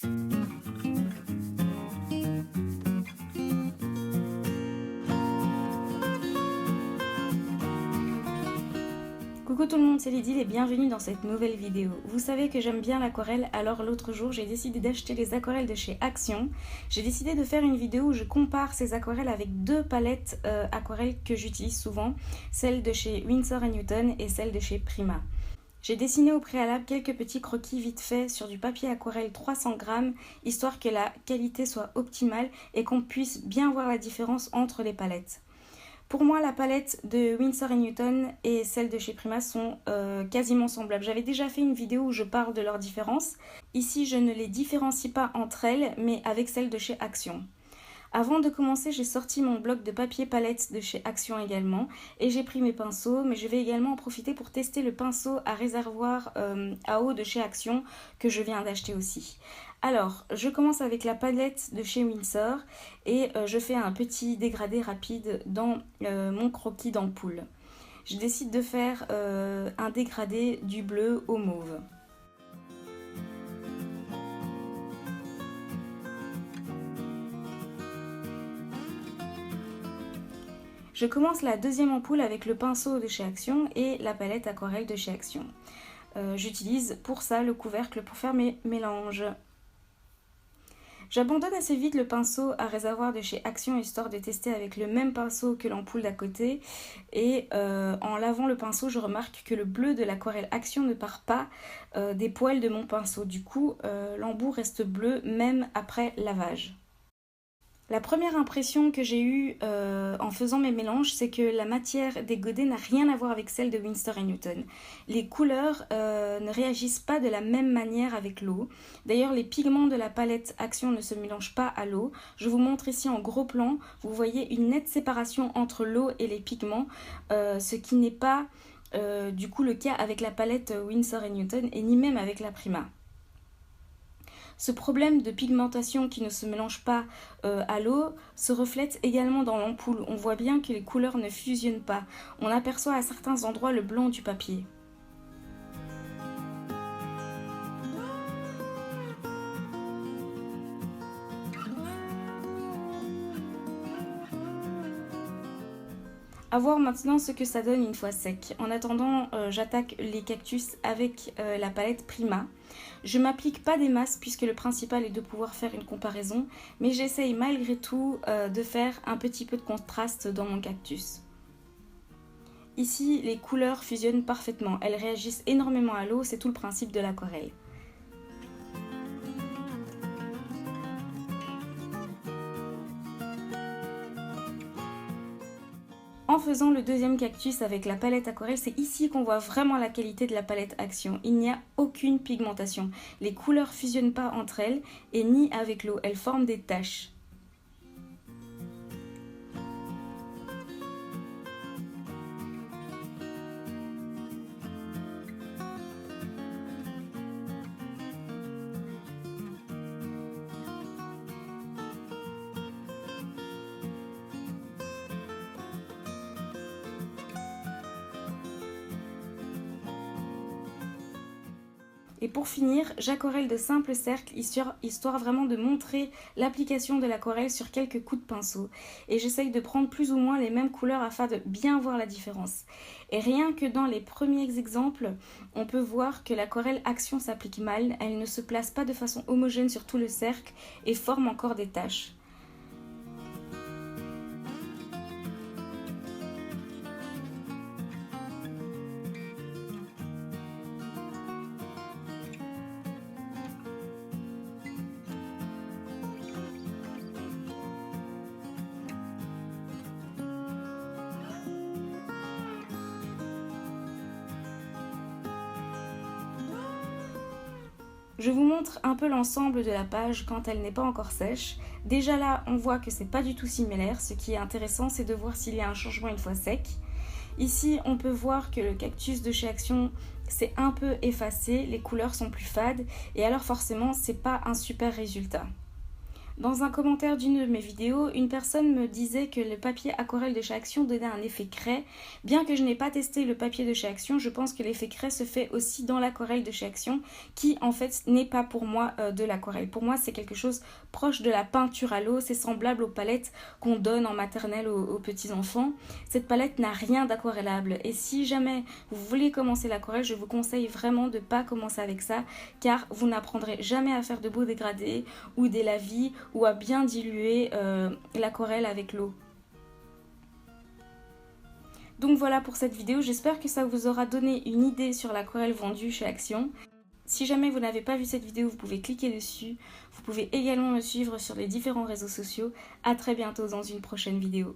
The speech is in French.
Coucou tout le monde, c'est Lydie et bienvenue dans cette nouvelle vidéo. Vous savez que j'aime bien l'aquarelle, alors l'autre jour j'ai décidé d'acheter les aquarelles de chez Action. J'ai décidé de faire une vidéo où je compare ces aquarelles avec deux palettes aquarelles que j'utilise souvent, celle de chez Winsor & Newton et celle de chez Prima. J'ai dessiné au préalable quelques petits croquis vite faits sur du papier aquarelle 300 grammes, histoire que la qualité soit optimale et qu'on puisse bien voir la différence entre les palettes. Pour moi, la palette de Winsor & Newton et celle de chez Prima sont quasiment semblables. J'avais déjà fait une vidéo où je parle de leurs différences. Ici, je ne les différencie pas entre elles, mais avec celle de chez Action. Avant de commencer, j'ai sorti mon bloc de papier palette de chez Action également et j'ai pris mes pinceaux, mais je vais également en profiter pour tester le pinceau à réservoir à eau de chez Action que je viens d'acheter aussi. Alors, je commence avec la palette de chez Winsor et je fais un petit dégradé rapide dans mon croquis d'ampoule. Je décide de faire un dégradé du bleu au mauve. Je commence la deuxième ampoule avec le pinceau de chez Action et la palette aquarelle de chez Action. J'utilise pour ça le couvercle pour faire mes mélanges. J'abandonne assez vite le pinceau à réservoir de chez Action histoire de tester avec le même pinceau que l'ampoule d'à côté. Et en lavant le pinceau, je remarque que le bleu de l'aquarelle Action ne part pas des poils de mon pinceau. Du coup, l'embout reste bleu même après lavage. La première impression que j'ai eue en faisant mes mélanges, c'est que la matière des godets n'a rien à voir avec celle de Winsor & Newton. Les couleurs ne réagissent pas de la même manière avec l'eau. D'ailleurs, les pigments de la palette Action ne se mélangent pas à l'eau. Je vous montre ici en gros plan, vous voyez une nette séparation entre l'eau et les pigments, ce qui n'est pas du coup le cas avec la palette Winsor & Newton et ni même avec la Prima. Ce problème de pigmentation qui ne se mélange pas à l'eau se reflète également dans l'ampoule. On voit bien que les couleurs ne fusionnent pas. On aperçoit à certains endroits le blanc du papier. À voir maintenant ce que ça donne une fois sec. En attendant, j'attaque les cactus avec la palette Prima. Je ne m'applique pas des masses puisque le principal est de pouvoir faire une comparaison, mais j'essaye malgré tout de faire un petit peu de contraste dans mon cactus. Ici, les couleurs fusionnent parfaitement, elles réagissent énormément à l'eau, c'est tout le principe de l'aquarelle. En faisant le deuxième cactus avec la palette aquarelle, c'est ici qu'on voit vraiment la qualité de la palette Action. Il n'y a aucune pigmentation. Les couleurs ne fusionnent pas entre elles et ni avec l'eau. Elles forment des taches. Et pour finir, j'aquarelle de simples cercles, histoire vraiment de montrer l'application de l'aquarelle sur quelques coups de pinceau. Et j'essaye de prendre plus ou moins les mêmes couleurs afin de bien voir la différence. Et rien que dans les premiers exemples, on peut voir que l'aquarelle Action s'applique mal, elle ne se place pas de façon homogène sur tout le cercle et forme encore des taches. Je vous montre un peu l'ensemble de la page quand elle n'est pas encore sèche. Déjà là, on voit que c'est pas du tout similaire. Ce qui est intéressant, c'est de voir s'il y a un changement une fois sec. Ici, on peut voir que le cactus de chez Action s'est un peu effacé, les couleurs sont plus fades et alors forcément, c'est pas un super résultat. Dans un commentaire d'une de mes vidéos, une personne me disait que le papier aquarelle de chez Action donnait un effet craie. Bien que je n'ai pas testé le papier de chez Action, je pense que l'effet craie se fait aussi dans l'aquarelle de chez Action, qui en fait n'est pas pour moi de l'aquarelle. Pour moi, c'est quelque chose proche de la peinture à l'eau, c'est semblable aux palettes qu'on donne en maternelle aux petits enfants. Cette palette n'a rien d'aquarellable et si jamais vous voulez commencer l'aquarelle, je vous conseille vraiment de ne pas commencer avec ça, car vous n'apprendrez jamais à faire de beaux dégradés ou des lavis ou à bien diluer l'aquarelle avec l'eau. Donc voilà pour cette vidéo, j'espère que ça vous aura donné une idée sur l'aquarelle vendue chez Action. Si jamais vous n'avez pas vu cette vidéo, vous pouvez cliquer dessus. Vous pouvez également me suivre sur les différents réseaux sociaux. À très bientôt dans une prochaine vidéo.